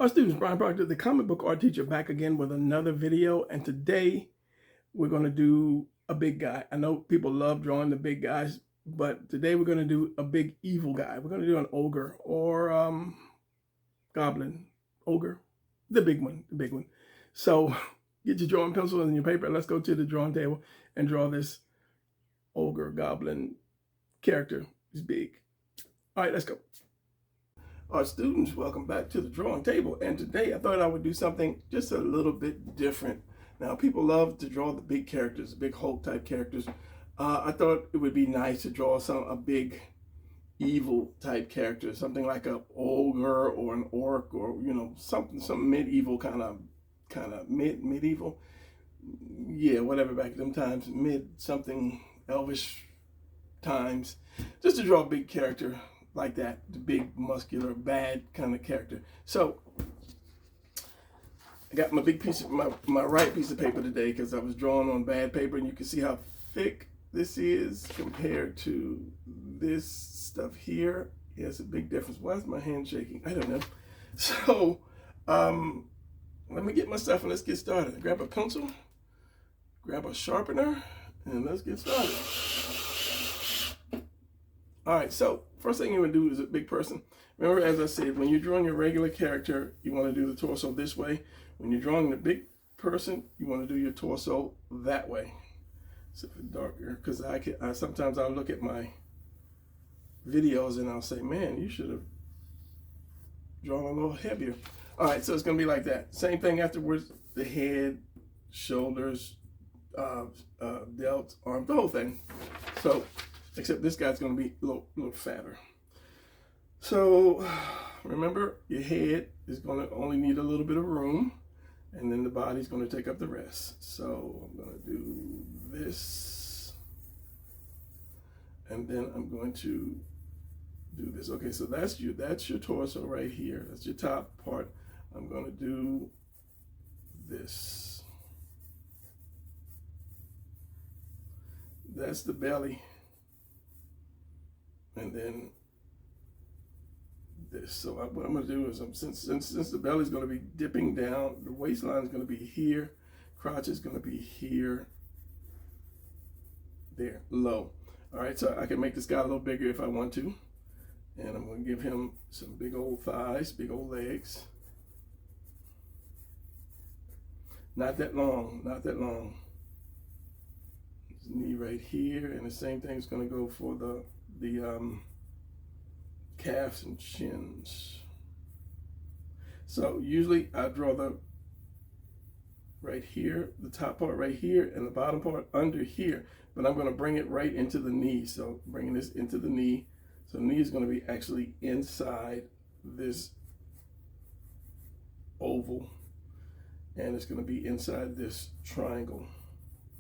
Our students, Brian Proctor, the comic book art teacher, back again with another video. And today we're going to do a big guy. I know people love drawing the big guys, but today we're going to do a big evil guy. We're going to do an ogre or goblin. Ogre, the big one, the big one. So get your drawing pencil and your paper. Let's go to the drawing table and draw this ogre goblin character. He's big. All right, let's go. Our students, welcome back to the drawing table. And today I thought I would do something just a little bit different. Now, people love to draw the big characters, big Hulk type characters. I thought it would be nice to draw a big evil type character, something like a ogre or an orc, or some medieval kind of medieval. Yeah, whatever, back in them times, something elvish times. Just to draw a big character like that, the big, muscular, bad kind of character. So I got my big piece of my right piece of paper today because I was drawing on bad paper, and you can see how thick this is compared to this stuff here. Yeah, it's a big difference. Why is my hand shaking? I don't know. So let me get my stuff and let's get started. Grab a pencil, grab a sharpener, and let's get started. All right, so first thing you want to do is a big person. Remember, as I said, when you're drawing your regular character, you want to do the torso this way. When you're drawing the big person, you want to do your torso that way. So darker, because sometimes I'll look at my videos and I'll say, man, you should have drawn a little heavier. All right, so it's going to be like that. Same thing afterwards, the head, shoulders, delts, arms, the whole thing. So, except this guy's going to be a little fatter. So remember, your head is going to only need a little bit of room, and then the body's going to take up the rest. So I'm going to do this, and then I'm going to do this. Okay, so that's your torso right here. That's your top part. I'm going to do this. That's the belly. And then this. So what I'm going to do is, since the belly is going to be dipping down, the waistline is going to be here, crotch is going to be here, there, low. All right, so I can make this guy a little bigger if I want to. And I'm going to give him some big old thighs, big old legs. Not that long, not that long. His knee right here, and the same thing is going to go for the calves and shins. So usually I draw the right here, the top part right here, and the bottom part under here, but I'm going to bring it right into the knee. So bringing this into the knee. So the knee is going to be actually inside this oval, and it's going to be inside this triangle.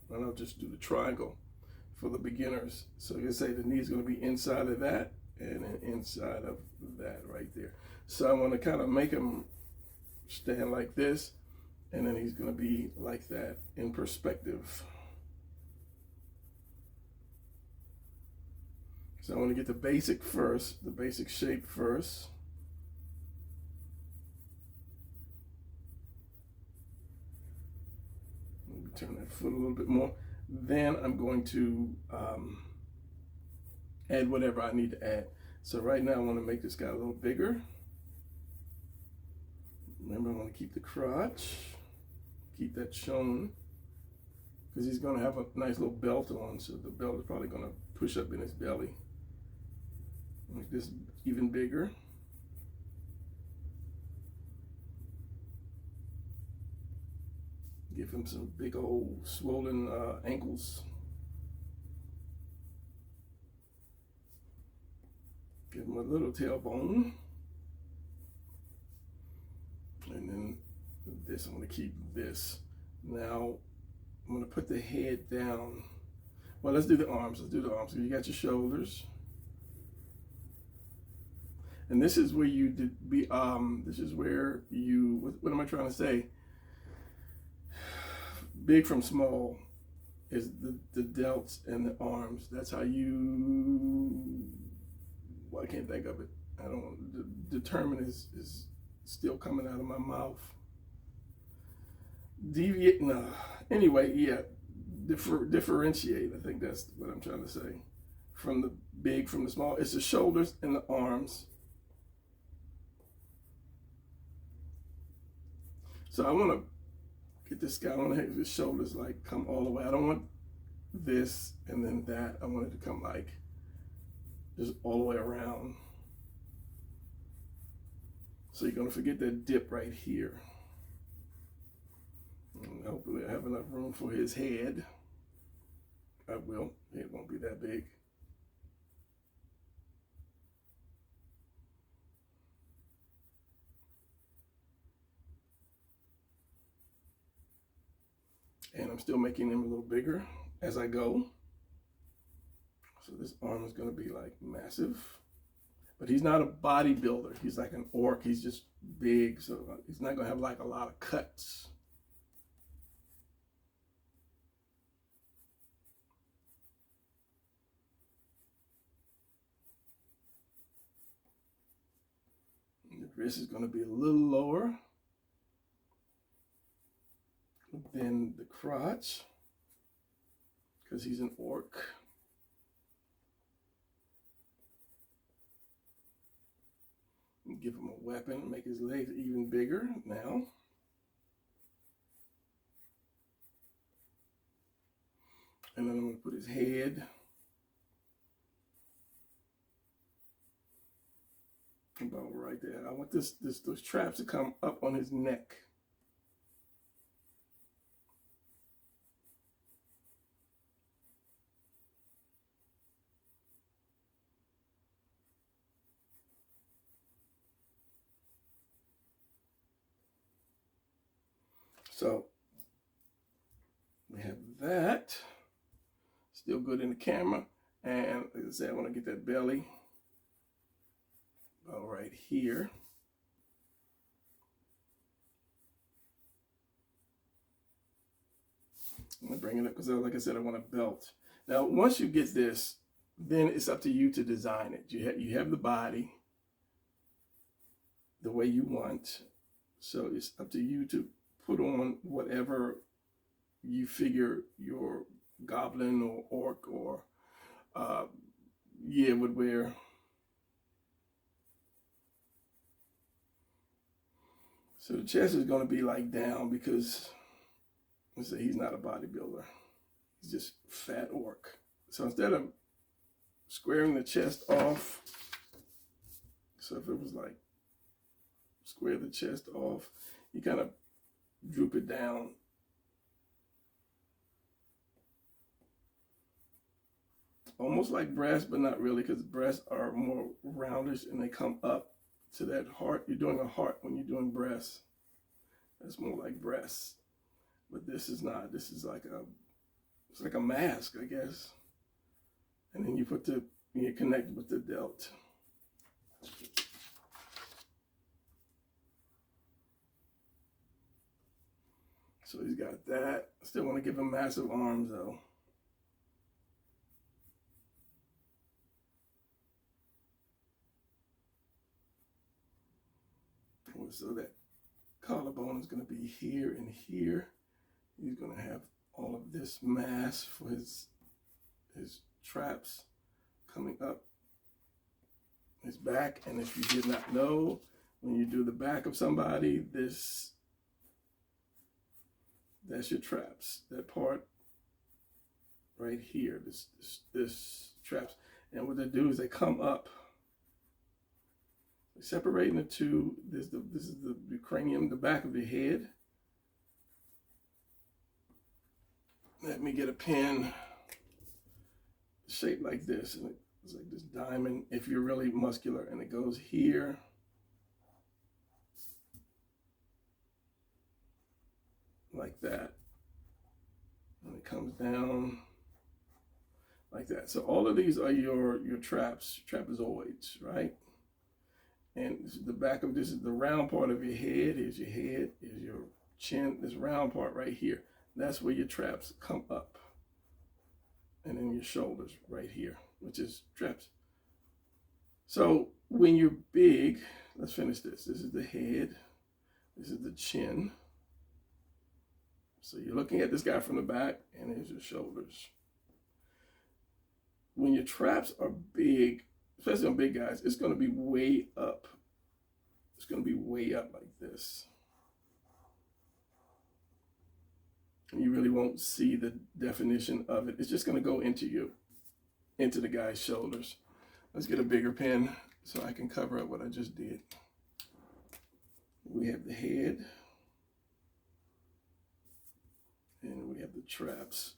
And I'll just do the triangle for the beginners. So you can say the knee is going to be inside of that and then inside of that right there. So I want to kind of make him stand like this, and then he's going to be like that in perspective. So I want to get the basic first, the basic shape first. Let me turn that foot a little bit more. Then I'm going to add whatever I need to add. So right now I want to make this guy a little bigger. Remember, I want to keep the crotch, keep that shown, because he's going to have a nice little belt on, so the belt is probably going to push up in his belly. Make this even bigger. Give him some big old swollen ankles. Give him a little tailbone. And then this, I'm going to keep this. Now, I'm going to put the head down. Well, let's do the arms. Let's do the arms. So you got your shoulders. And this is where this is where you, what am I trying to say? Big from small is the delts and the arms. That's how you, well, I can't think of it. I don't, determine is still coming out of my mouth. Deviate, no. Anyway, yeah, differentiate. I think that's what I'm trying to say. From the big, from the small. It's the shoulders and the arms. So I want to get this guy. I want to have his shoulders like come all the way. I don't want this and then that. I want it to come like just all the way around. So you're going to forget that dip right here. And hopefully I have enough room for his head. I will. It won't be that big. And I'm still making him a little bigger as I go. So this arm is going to be like massive. But he's not a bodybuilder. He's like an orc. He's just big. So he's not going to have like a lot of cuts. And the wrist is going to be a little lower than the crotch because he's an orc. Give him a weapon, make his legs even bigger now. And then I'm going to put his head about right there. I want those traps to come up on his neck. So we have that. Still good in the camera. And like I said, I want to get that belly about right here. I'm going to bring it up because, like I said, I want a belt. Now, once you get this, then it's up to you to design it. You have the body the way you want. So it's up to you to put on whatever you figure your goblin or orc or would wear. So the chest is going to be like down because let's say he's not a bodybuilder. He's just fat orc. So instead of squaring the chest off, so if it was like square the chest off, you kind of droop it down. Almost like breasts, but not really, because breasts are more roundish and they come up to that heart. You're doing a heart when you're doing breasts. That's more like breasts. But this is not. This is like it's like a mask, I guess. And then you connect with the delt. So he's got that. Still want to give him massive arms though. So that collarbone is going to be here and here. He's going to have all of this mass for his traps coming up his back. And if you did not know, when you do the back of somebody, that's your traps. That part right here, this traps. And what they do is they come up. Separating the two, this is the cranium, the back of the head. Let me get a pen shaped like this. And it's like this diamond if you're really muscular. And it goes here. Like that. And it comes down like that. So all of these are your traps, trapezoids, right? And this is the back of this is the round part of your head. Here's your head, here's your chin, this round part right here. That's where your traps come up. And then your shoulders right here, which is traps. So when you're big, let's finish this. This is the head. This is the chin. So you're looking at this guy from the back, and here's your shoulders. When your traps are big, especially on big guys, it's going to be way up. It's going to be way up like this. And you really won't see the definition of it. It's just going to go into the guy's shoulders. Let's get a bigger pen so I can cover up what I just did. We have the head, and we have the traps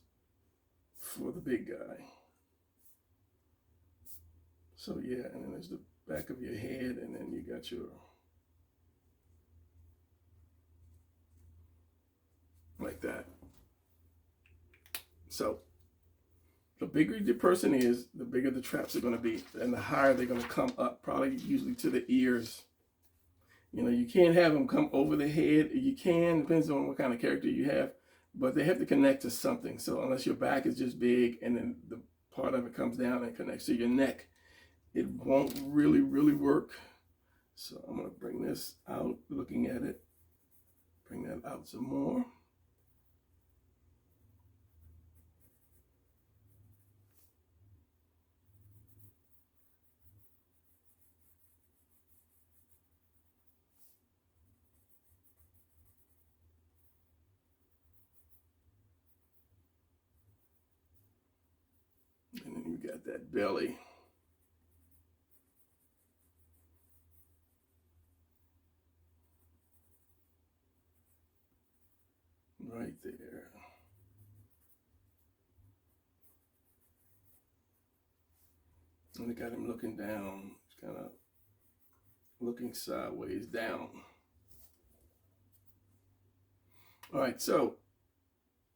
for the big guy. So yeah, and then there's the back of your head, and then you got your, like that. So the bigger the person is, the bigger the traps are going to be, and the higher they're going to come up, probably usually to the ears. You know, you can't have them come over the head. You can, depends on what kind of character you have, but they have to connect to something. So unless your back is just big and then the part of it comes down and connects to your neck, it won't really work. So I'm going to bring this out, looking at it, bring that out some more. And then you got that belly. Right there. And we got him looking down. He's kind of looking sideways down. All right, so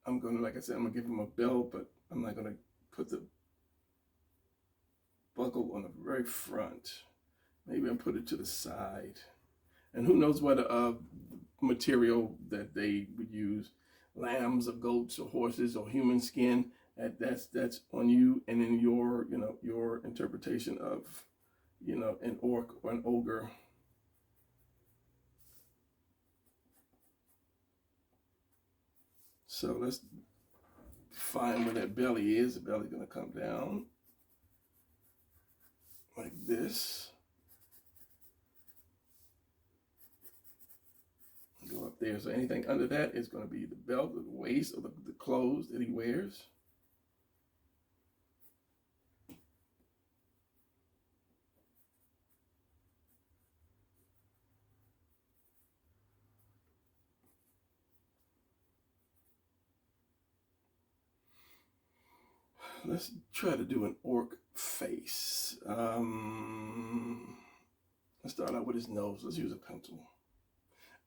I'm going to, like I said, I'm going to give him a belt, but I'm not going to put the buckle on the very front. Maybe I'll put it to the side. And who knows what material that they would use, lambs or goats or horses or human skin. That's on you, and in your, you know, your interpretation of, you know, an orc or an ogre. So let's find where that belly is. The belly's gonna come down like this. Go up there. So anything under that is going to be the belt or the waist or the clothes that he wears. Let's try to do an orc face. Let's start out with his nose. Let's use a pencil.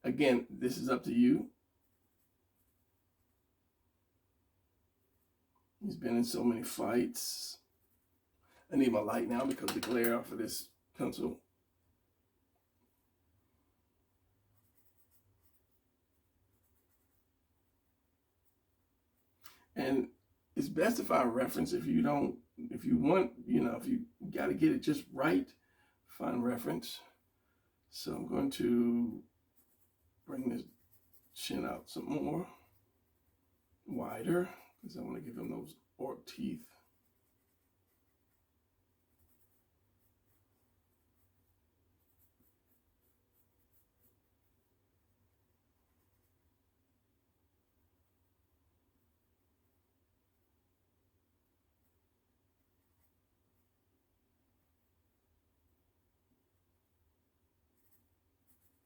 Again, this is up to you. He's been in so many fights. I need my light now because of the glare off of this pencil. And it's best if I reference. If you want, you know, if you got to get it just right, find reference. So I'm going to bring this chin out some more, wider, because I want to give him those orc teeth.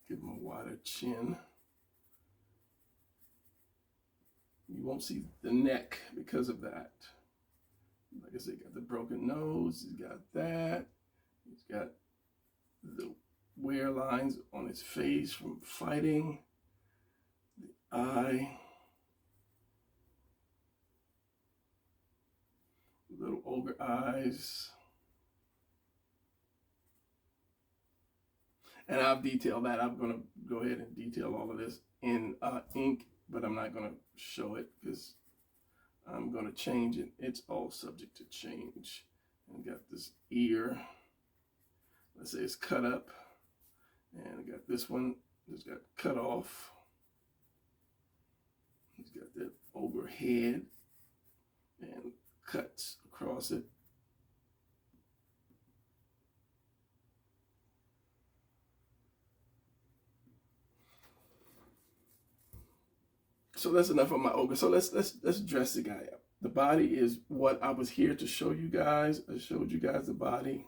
Give him a wider chin. You won't see the neck because of that. Like I said, got the broken nose, he's got that. He's got the wear lines on his face from fighting. The eye. Little ogre eyes. And I'll detail that. I'm going to go ahead and detail all of this in ink, but I'm not going to show it because I'm going to change it. It's all subject to change. And got this ear. let's say it's cut up, and I got this one that's got cut off. He's got that ogre head and cuts across it. So that's enough of my ogre. So let's dress the guy up. The body is what I was here to show you guys. I showed you guys the body.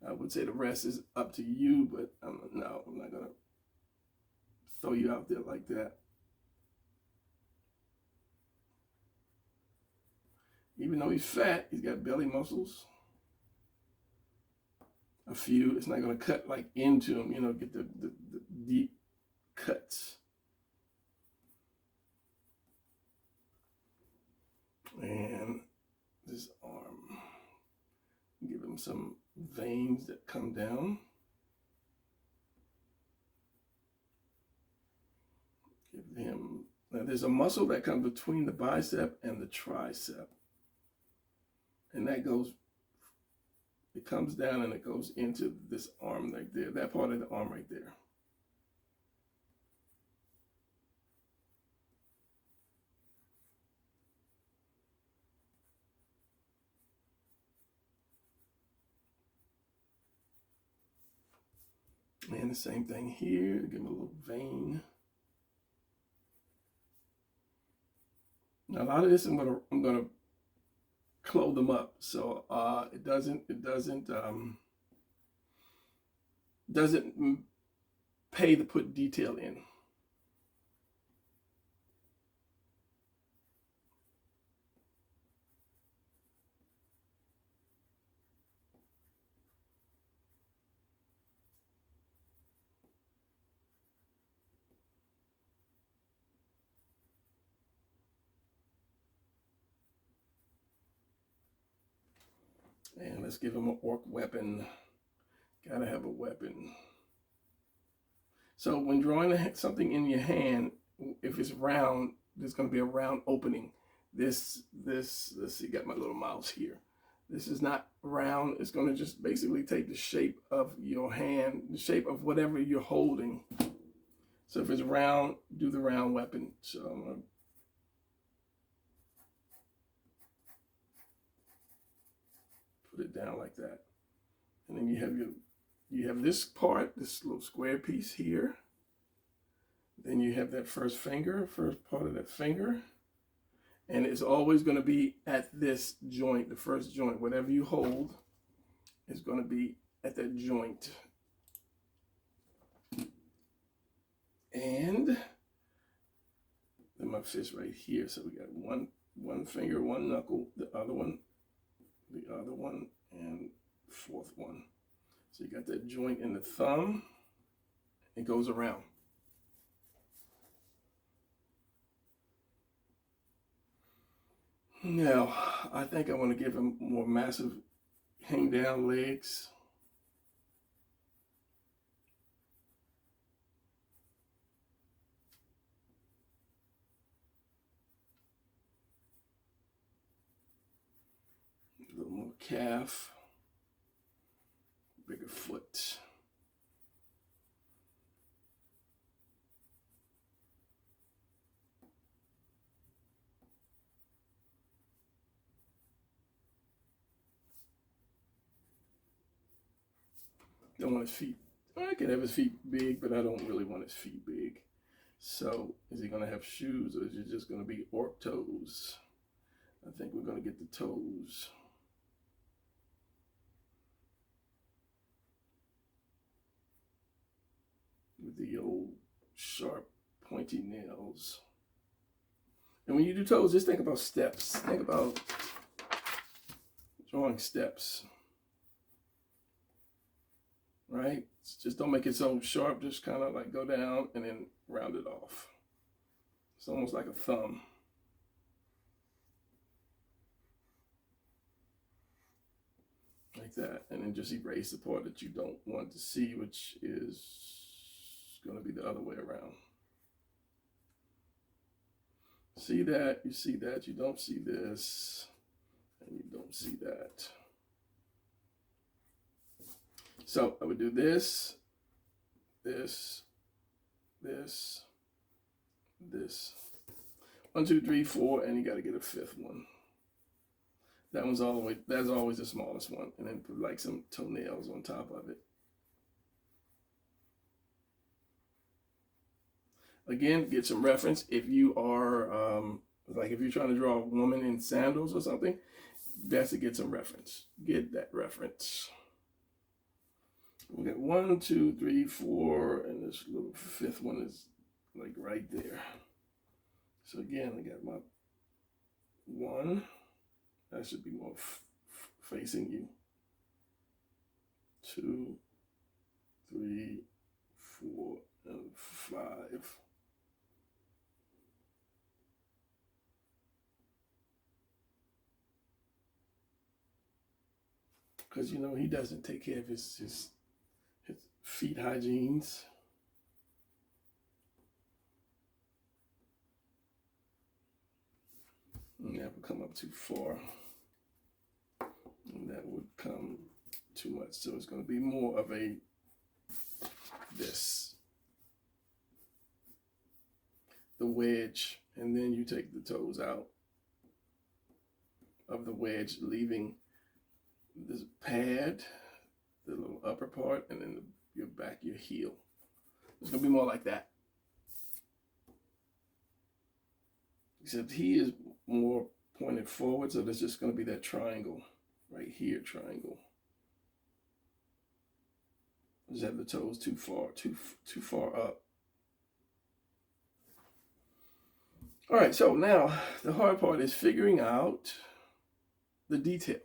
I would say the rest is up to you, but no, I'm not gonna throw you out there like that. Even though he's fat, he's got belly muscles. A few. It's not gonna cut like into him, you know, get the deep cuts. And this arm, give him some veins that come down. Give him, now there's a muscle that comes between the bicep and the tricep. And that goes, it comes down and it goes into this arm right there, that part of the arm right there. And the same thing here, give him a little vein. Now a lot of this I'm gonna clothe them up, so it doesn't pay to put detail in. And let's give him an orc weapon. Gotta have a weapon. So when drawing something in your hand, if it's round, there's gonna be a round opening. This, let's see, got my little mouse here. This is not round. It's gonna just basically take the shape of your hand, the shape of whatever you're holding. So if it's round, do the round weapon. So I'm gonna put it down like that. And then you have this part, this little square piece here. Then you have that first part of that finger. And it's always going to be at this joint, the first joint. Whatever you hold is going to be at that joint. And then my fist right here. So we got one finger, one knuckle, the other one, and fourth one. So you got that joint in the thumb. It goes around. Now, I think I want to give him more massive hang down legs. A little more calf. Bigger foot. Don't want his feet. I can have his feet big, but I don't really want his feet big. So is he going to have shoes, or is it just going to be orc toes? I think we're going to get the toes. With the old sharp pointy nails. And when you do toes, just think about steps. Think about drawing steps. Right? Just don't make it so sharp, just kind of like go down and then round it off. It's almost like a thumb. Like that. And then just erase the part that you don't want to see, which is going to be the other way around. See that, you see that, you don't see this, and you don't see that. So I would do this, this, this, this. 1, 2, 3, 4, and you got to get a 5th one. That one's all the way, that's always the smallest one. And then put like some toenails on top of it. Again, get some reference. If you are, like if you're trying to draw a woman in sandals or something, best to get some reference. Get that reference. We got 1, 2, 3, 4, and this little 5th one is like right there. So again, I got my 1. That should be more facing you. 2, 3, 4, and 5. Because, you know, he doesn't take care of his feet hygienes. And that would come up too far. And that would come too much. So it's going to be more of a this. The wedge. And then you take the toes out of the wedge, leaving this pad, the little upper part, and then your back, your heel. It's going to be more like that. Except he is more pointed forward, so there's just going to be that triangle right here, triangle. Just have the toes too far up. All right, so now the hard part is figuring out the detail.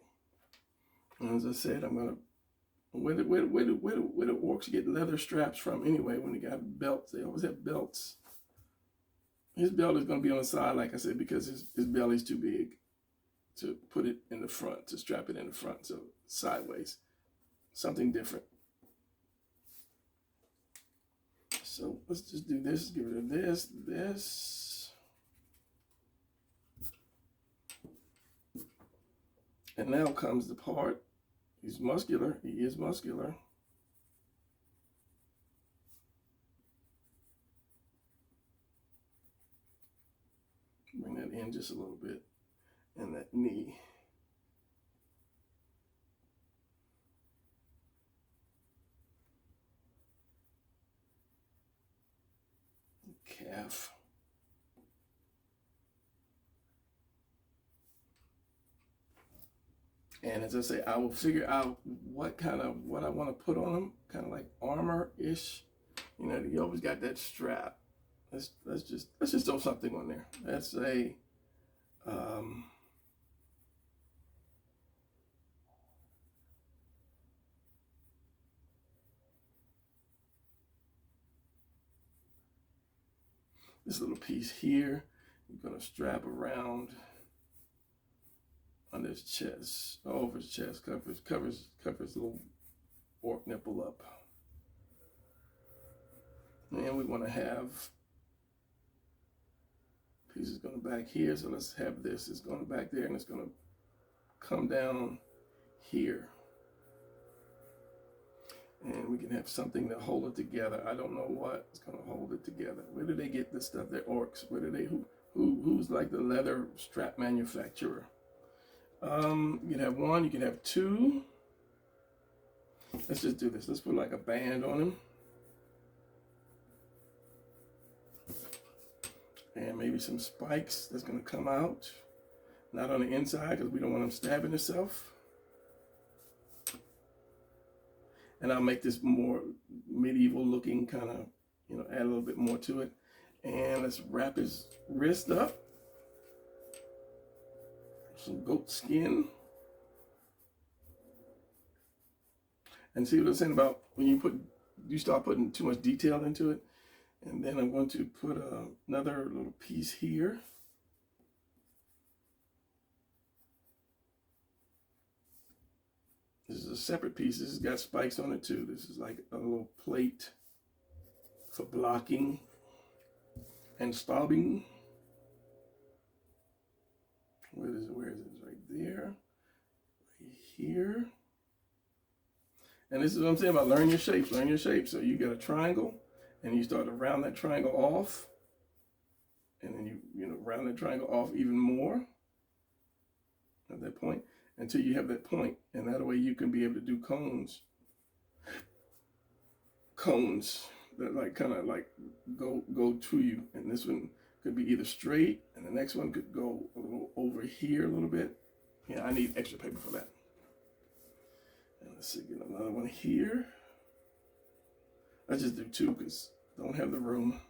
And as I said, I'm gonna where the orcs get leather straps from anyway. When they got belts, they always have belts. His belt is going to be on the side, like I said, because his belly's too big to put it in the front, to strap it in the front. So sideways, something different. So let's just do this, get rid of this, this. And now comes the part. He's muscular, he is muscular. Bring that in just a little bit, and that knee. Calf. And as I say, I will figure out what I want to put on him, kind of like armor-ish. You know, you always got that strap. Let's just throw something on there. Let's say this little piece here. You're gonna strap around on his chest, over his chest, covers his little orc nipple up. And we want to have pieces going back here, so let's have this. It's going back there, and it's going to come down here. And we can have something to hold it together. I don't know what is going to hold it together. Where do they get this stuff? They're orcs. Where do they? Who's like the leather strap manufacturer? You can have 1. You can have 2. Let's just do this. Let's put like a band on him. And maybe some spikes that's going to come out. Not on the inside, because we don't want him stabbing himself. And I'll make this more medieval looking, kind of, you know, add a little bit more to it. And let's wrap his wrist up. Some goat skin. And see what I'm saying about when you start putting too much detail into it. And then I'm going to put another little piece here. This is a separate piece. This has got spikes on it too. This is like a little plate for blocking and stabbing. Where is it? It's right there, right here. And this is what I'm saying about learn your shapes. Learn your shapes. So you get a triangle, and you start to round that triangle off, and then you round that triangle off even more at that point until you have that point, and that way you can be able to do cones that like kind of like go to you. And this one could be either straight, and the next one could go a little over here a little bit. Yeah, I need extra paper for that. And let's see, get another one here. I just do two because I don't have the room.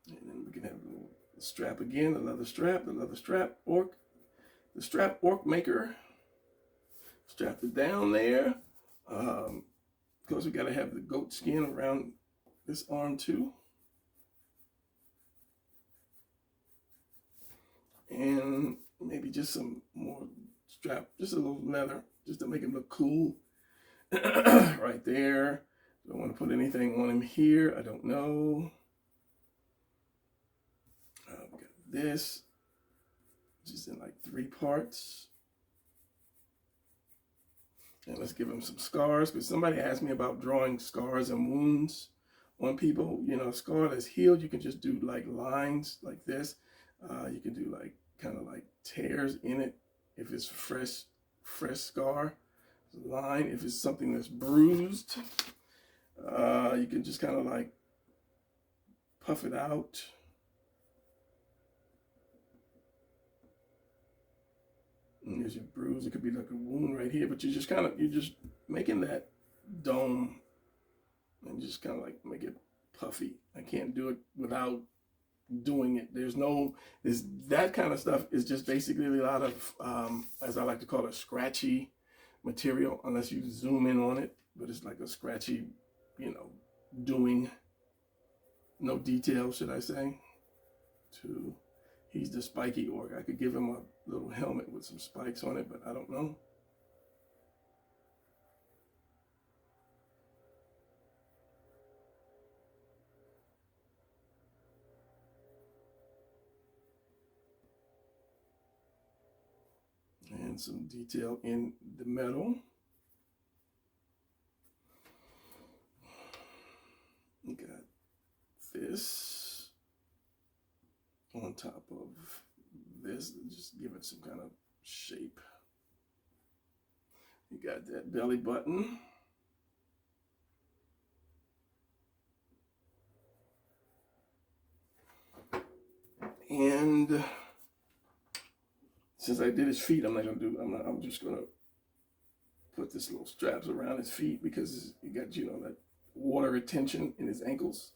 And then we can have a little strap again, the leather strap, orc. The strap orc maker. Strap it down there. Of course, we got to have the goat skin around this arm too. And maybe just some more strap, just a little leather, just to make him look cool. Right there. Don't want to put anything on him here. I don't know. We got this, just in like 3 parts. And let's give him some scars, because somebody asked me about drawing scars and wounds on people. You know, a scar that's healed, you can just do like lines like this. You can do like kind of like tears in it if it's fresh scar. Line if it's something that's bruised. You can just kind of like puff it out. And there's your bruise. It could be like a wound right here, but you're just making that dome and just kind of like make it puffy. I can't do it without doing it. That kind of stuff is just basically a lot of, as I like to call it, scratchy material, unless you zoom in on it, but it's like a scratchy, doing, no detail, should I say. He's the spiky orc. I could give him a little helmet with some spikes on it, but I don't know. And some detail in the metal. We got this on top of this, just give it some kind of shape. You got that belly button. And since I did his feet, I'm just gonna put this little straps around his feet, because you got, that water retention in his ankles.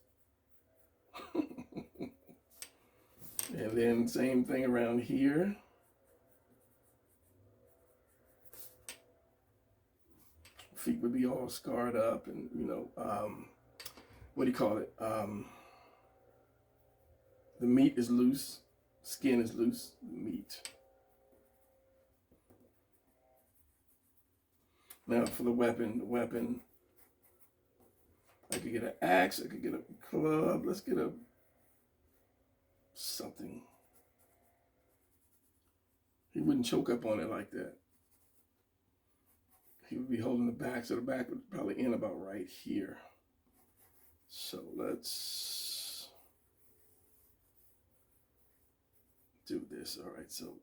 And then same thing around here. Feet would be all scarred up, and what do you call it? The meat is loose, skin is loose, meat. Now for the weapon, I could get an axe, I could get a club. Let's get something. He wouldn't choke up on it like that. He would be holding the back, so the back would probably end about right here. So let's do this. All right, so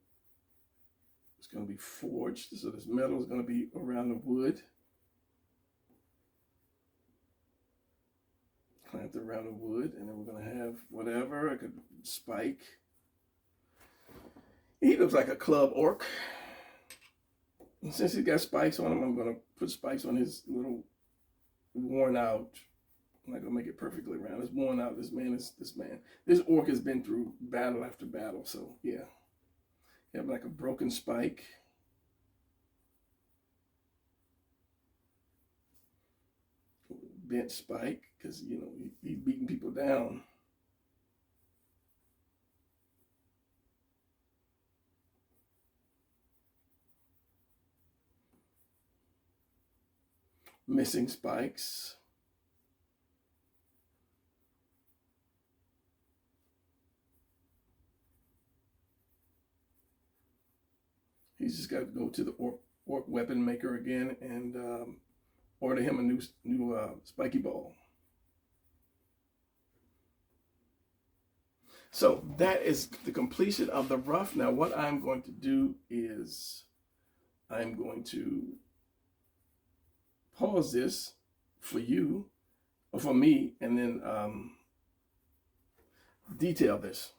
it's going to be forged. So this metal is going to be around the wood. Clamped around the wood, and then we're going to have whatever. I could spike. He looks like a club orc. And since he's got spikes on him, I'm going to put spikes on his little worn out. I'm not going to make it perfectly round. It's worn out. This man. This orc has been through battle after battle, so yeah. You have like a broken spike. Bent spike, because, he's beating people down. Missing spikes. He's just got to go to the orc weapon maker again and order him a new spiky ball. So that is the completion of the rough. Now what I'm going to do is I'm going to pause this for you, or for me, and then detail this.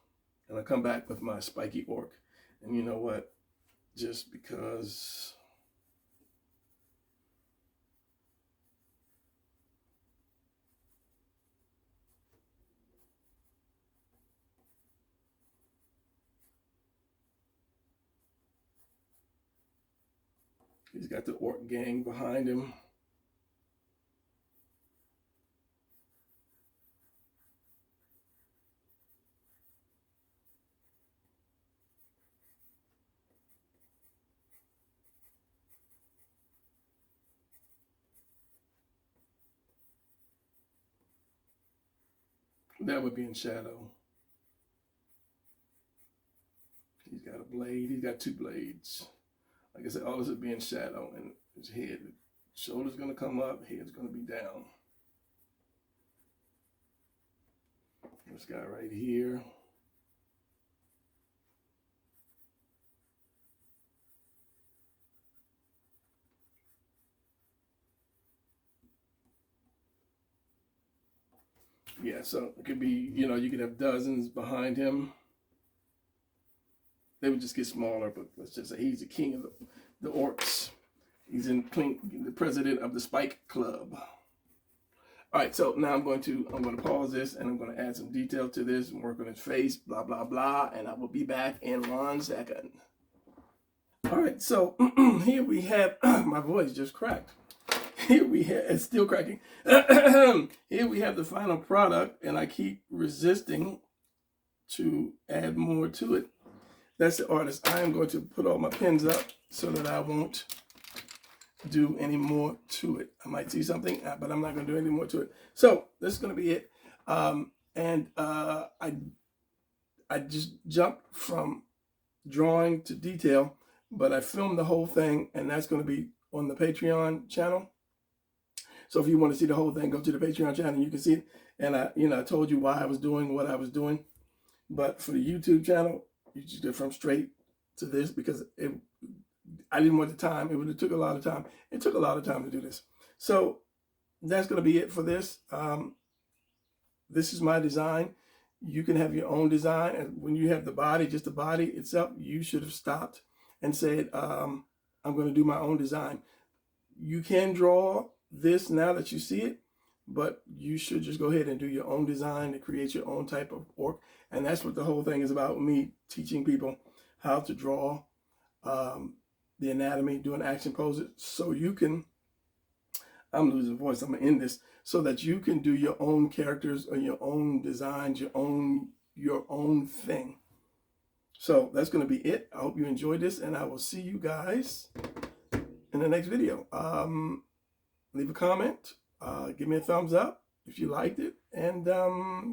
And I'll come back with my spiky orc. And you know what? Just because he's got the orc gang behind him. That would be in shadow. He's got a blade. He's got two blades. Like I said, all this would be in shadow, and his head, shoulder's going to come up, head's going to be down. This guy right here. Yeah, so it could be, you know, you could have dozens behind him. They would just get smaller, but let's just say he's the king of the orcs. He's the president of the Spike Club. All right, so now I'm going to pause this, and I'm going to add some detail to this and work on his face, blah, blah, blah, and I will be back in 1 second. All right, so here we have, my voice just cracked. Here we have, it's still cracking. Here we have the final product, and I keep resisting to add more to it. That's the artist. I am going to put all my pins up so that I won't do any more to it. I might see something, but I'm not going to do any more to it. So this is going to be it. I just jumped from drawing to detail, but I filmed the whole thing, and that's going to be on the Patreon channel. So if you want to see the whole thing, go to the Patreon channel and you can see it. And I told you why I was doing what I was doing. But for the YouTube channel, you just go from straight to this because I didn't want the time. It took a lot of time. It took a lot of time to do this. So that's going to be it for this. This is my design. You can have your own design. And when you have the body, just the body itself, you should have stopped and said, I'm going to do my own design. You can draw this now that you see it, but you should just go ahead and do your own design to create your own type of orc. And that's what the whole thing is about, me teaching people how to draw the anatomy, doing action poses, so you can, I'm losing voice, I'm gonna end this, so that you can do your own characters or your own designs, your own thing. So that's gonna be it. I hope you enjoyed this, and I will see you guys in the next video. Leave a comment, give me a thumbs up if you liked it, and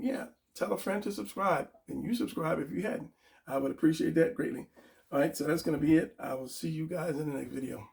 yeah, tell a friend to subscribe, and you subscribe if you hadn't. I would appreciate that greatly. All right, so that's going to be it. I will see you guys in the next video.